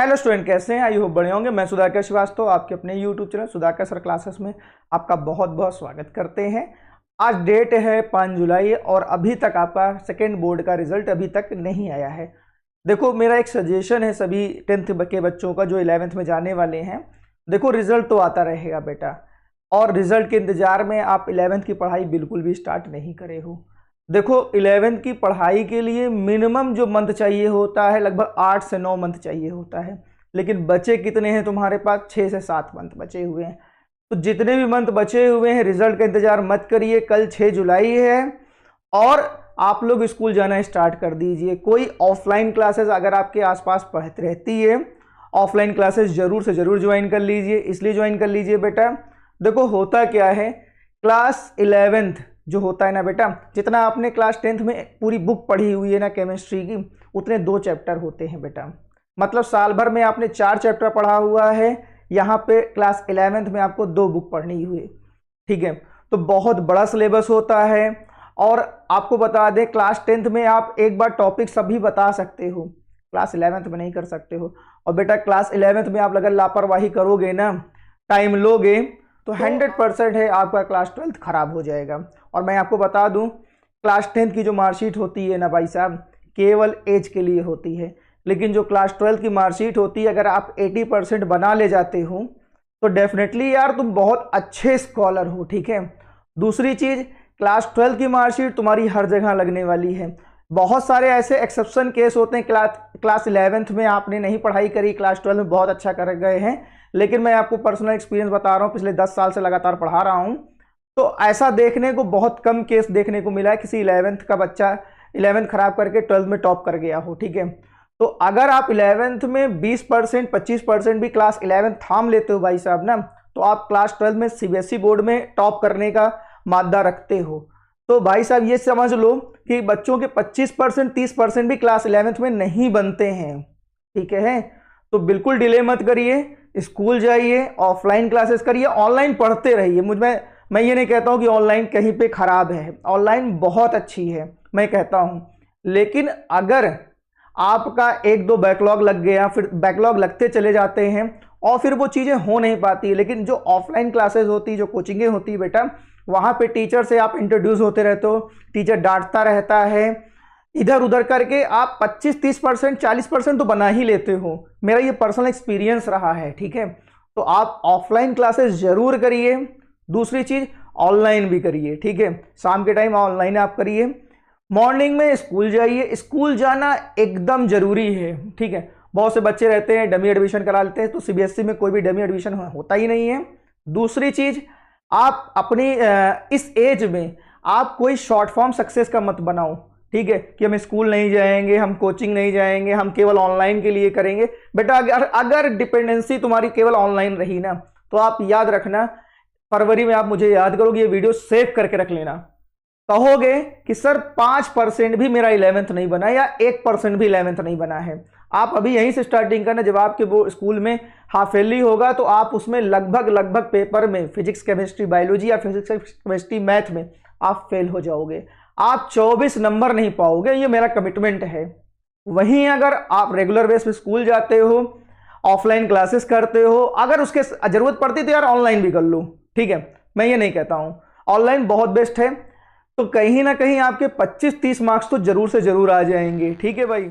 Hello student, कैसे हैं? I hope बढ़िया होंगे। मैं सुधाकर श्रीवास्तव आपके अपने YouTube channel Sudhakar sir classes में आपका बहुत बहुत स्वागत करते हैं। आज डेट है 5 जुलाई और अभी तक आपका सेकेंड बोर्ड का रिजल्ट अभी तक नहीं आया है। देखो, मेरा एक सजेशन है सभी 10th के बच्चों का जो 11th में जाने वाले हैं। देखो, रिजल्ट तो आता रहेगा बेटा, और रिजल्ट के इंतजार में आप 11th की पढ़ाई बिल्कुल भी स्टार्ट नहीं करे हो। देखो, 11th की पढ़ाई के लिए मिनिमम जो मंथ चाहिए होता है लगभग 8 से 9 मंथ चाहिए होता है, लेकिन बचे कितने हैं तुम्हारे पास? 6 से 7 मंथ बचे हुए हैं। तो जितने भी मंथ बचे हुए हैं रिजल्ट का इंतजार मत करिए। कल 6 जुलाई है और आप लोग स्कूल जाना स्टार्ट कर दीजिए। कोई ऑफलाइन क्लासेस अगर आपके आसपास पढ़ती रहती है, ऑफलाइन क्लासेस जरूर से जरूर ज्वाइन कर लीजिए। इसलिए ज्वाइन कर लीजिए बेटा, देखो होता क्या है, क्लास 11th जो होता है ना बेटा, जितना आपने क्लास 10th में पूरी बुक पढ़ी हुई है ना केमिस्ट्री की, उतने 2 चैप्टर होते हैं बेटा। मतलब साल भर में आपने 4 चैप्टर पढ़ा हुआ है, यहाँ पे क्लास 11th में आपको 2 बुक पढ़नी हुई। ठीक है, तो बहुत बड़ा सिलेबस होता है। और आपको बता दें, क्लास 10th में आप एक बार टॉपिक सभी बता सकते हो, क्लास 11th में नहीं कर सकते हो। और बेटा क्लास 11th में आप अगर लापरवाही करोगे ना, टाइम लोगे, तो 100% है आपका क्लास 12th खराब हो जाएगा। और मैं आपको बता दूं, क्लास 10th की जो मार्कशीट होती है ना भाई साहब, केवल एज के लिए होती है, लेकिन जो क्लास 12th की मार्कशीट होती है, अगर आप 80% बना ले जाते हो तो डेफिनेटली यार तुम बहुत अच्छे स्कॉलर हो। ठीक है, दूसरी चीज, क्लास 12th की मार्कशीट तुम्हारी हर जगह लगने वाली है। बहुत सारे ऐसे एक्सेप्शन केस होते हैं, क्लास 11th में आपने नहीं पढ़ाई करी, क्लास 12 में बहुत अच्छा कर गए हैं, लेकिन मैं आपको पर्सनल एक्सपीरियंस बता रहा हूँ, पिछले 10 साल से लगातार पढ़ा रहा हूँ, तो ऐसा देखने को बहुत कम केस देखने को मिला है किसी 11th का बच्चा 11th खराब करके 12th में टॉप कर गया हो। ठीक है, तो अगर आप 11th में 20% 25% भी क्लास 11th थाम लेते हो भाई साहब ना, तो आप क्लास 12 में सीबीएसई बोर्ड में टॉप करने का मादा रखते हो। तो भाई साहब ये समझ लो कि बच्चों के 25% 30% भी क्लास 11th में नहीं बनते हैं। ठीक है, तो बिल्कुल डिले मत करिए, स्कूल जाइए, ऑफलाइन क्लासेस करिए, ऑनलाइन पढ़ते रहिए। मैं ये नहीं कहता हूं कि ऑनलाइन कहीं पे खराब है, ऑनलाइन बहुत अच्छी है, मैं कहता हूं। लेकिन अगर आपका 1-2 बैकलॉग लग गया, फिर बैकलॉग लगते चले जाते हैं और फिर वो चीज़ें हो नहीं पाती। लेकिन जो ऑफलाइन क्लासेस होती, जो कोचिंगें होती है बेटा, वहाँ पे टीचर से आप इंट्रोड्यूस होते रहते हो, टीचर डांटता रहता है, इधर उधर करके आप 25-30% 40% तो बना ही लेते हो। मेरा ये पर्सनल एक्सपीरियंस रहा है। ठीक है, तो आप ऑफलाइन क्लासेस जरूर करिए, दूसरी चीज ऑनलाइन भी करिए। ठीक है, शाम के टाइम ऑनलाइन आप करिए, मॉर्निंग में स्कूल जाइए। स्कूल जाना एकदम जरूरी है। ठीक है, बहुत से बच्चे रहते हैं डमी एडमिशन करा लेते हैं, तो सीबीएसई में कोई भी डमी एडमिशन होता ही नहीं है। दूसरी चीज, आप अपनी इस एज में आप कोई शॉर्ट फॉर्म सक्सेस का मत बनाओ। ठीक है, कि हम स्कूल नहीं जाएंगे, हम कोचिंग नहीं जाएंगे, हम केवल ऑनलाइन के लिए करेंगे। बेटा अगर डिपेंडेंसी तुम्हारी केवल ऑनलाइन रही ना, तो आप याद रखना, फरवरी में आप मुझे याद करोगे, ये वीडियो सेव करके रख लेना, कहोगे कि सर 5% भी मेरा 11th नहीं बना, या 1% भी 11th नहीं बना है। आप अभी यहीं से स्टार्टिंग करना। जब आपके वो स्कूल में हाफ ईयरली होगा, तो आप उसमें लगभग पेपर में फिजिक्स केमिस्ट्री बायोलॉजी या फिजिक्स केमिस्ट्री मैथ में आप फेल हो जाओगे, आप 24 नंबर नहीं पाओगे, ये मेरा कमिटमेंट है। वहीं अगर आप रेगुलर बेस पे स्कूल जाते हो, ऑफलाइन क्लासेस करते हो, अगर उसके जरूरत पड़ती तो यार ऑनलाइन भी कर लो। ठीक है, मैं ये नहीं कहता हूं, ऑनलाइन बहुत बेस्ट है, तो कहीं ना कहीं आपके 25-30 मार्क्स तो जरूर से जरूर आ जाएंगे। ठीक है भाई।